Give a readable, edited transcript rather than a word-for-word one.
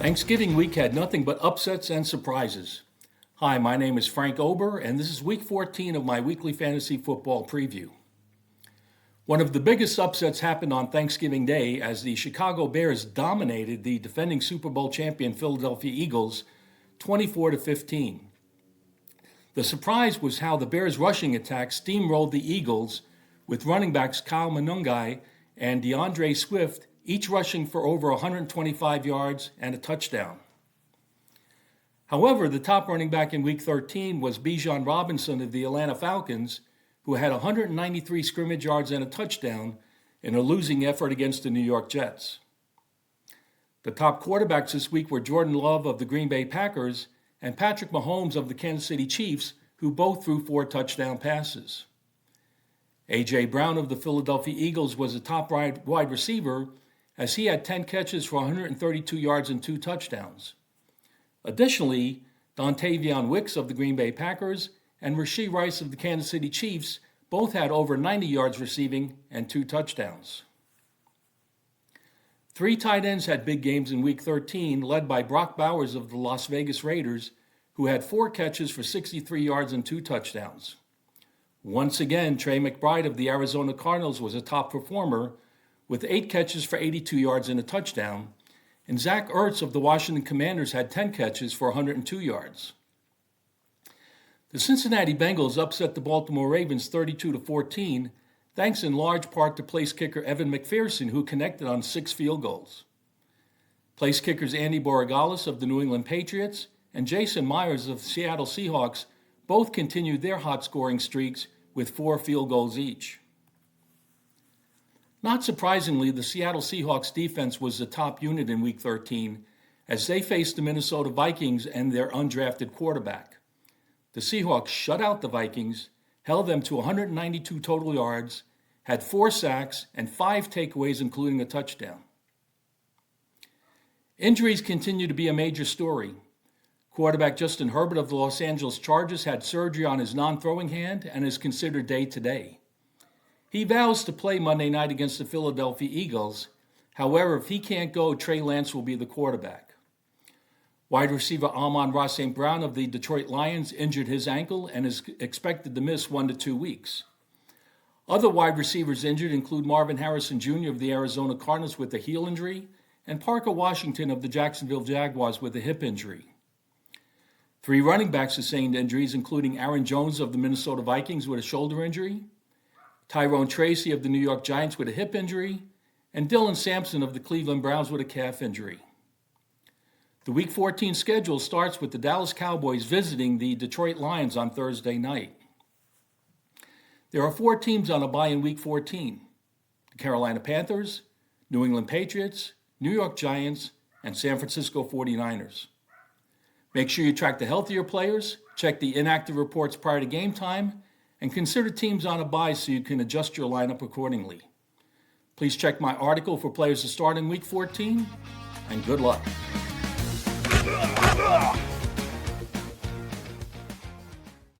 Thanksgiving week had nothing but upsets and surprises. Hi, my name is Frank Ober, and this is week 14 of my weekly fantasy football preview. One of the biggest upsets happened on Thanksgiving Day as the Chicago Bears dominated the defending Super Bowl champion Philadelphia Eagles 24-15. The surprise was how the Bears' rushing attack steamrolled the Eagles, with running backs Kyle Monangai and DeAndre Swift each rushing for over 125 yards and a touchdown. However, the top running back in Week 13 was Bijan Robinson of the Atlanta Falcons, who had 193 scrimmage yards and a touchdown in a losing effort against the New York Jets. The top quarterbacks this week were Jordan Love of the Green Bay Packers and Patrick Mahomes of the Kansas City Chiefs, who both threw 4 touchdown passes. A.J. Brown of the Philadelphia Eagles was a top wide receiver, as he had 10 catches for 132 yards and 2 touchdowns. Additionally, Dontayvion Wicks of the Green Bay Packers and Rashee Rice of the Kansas City Chiefs both had over 90 yards receiving and 2 touchdowns. 3 tight ends had big games in Week 13, led by Brock Bowers of the Las Vegas Raiders, who had 4 catches for 63 yards and 2 touchdowns. Once again, Trey McBride of the Arizona Cardinals was a top performer, with 8 catches for 82 yards and a touchdown, and Zach Ertz of the Washington Commanders had 10 catches for 102 yards. The Cincinnati Bengals upset the Baltimore Ravens 32-14, thanks in large part to place kicker Evan McPherson, who connected on 6 field goals. Place kickers Andy Borregales of the New England Patriots and Jason Myers of the Seattle Seahawks both continued their hot scoring streaks with 4 field goals each. Not surprisingly, the Seattle Seahawks defense was the top unit in Week 13 as they faced the Minnesota Vikings and their undrafted quarterback. The Seahawks shut out the Vikings, held them to 192 total yards, had 4 sacks, and 5 takeaways, including a touchdown. Injuries continue to be a major story. Quarterback Justin Herbert of the Los Angeles Chargers had surgery on his non-throwing hand and is considered day-to-day. He vows to play Monday night against the Philadelphia Eagles. However, if he can't go, Trey Lance will be the quarterback. Wide receiver Amon-Ra St. Brown of the Detroit Lions injured his ankle and is expected to miss 1 to 2 weeks. Other wide receivers injured include Marvin Harrison Jr. of the Arizona Cardinals with a heel injury and Parker Washington of the Jacksonville Jaguars with a hip injury. 3 running backs sustained injuries, including Aaron Jones of the Minnesota Vikings with a shoulder injury, Tyrone Tracy of the New York Giants with a hip injury, and Dylan Sampson of the Cleveland Browns with a calf injury. The Week 14 schedule starts with the Dallas Cowboys visiting the Detroit Lions on Thursday night. There are 4 teams on a bye in Week 14: the Carolina Panthers, New England Patriots, New York Giants, and San Francisco 49ers. Make sure you track the healthier players, check the inactive reports prior to game time, and consider teams on a bye so you can adjust your lineup accordingly. Please check my article for players to start in Week 14, and good luck.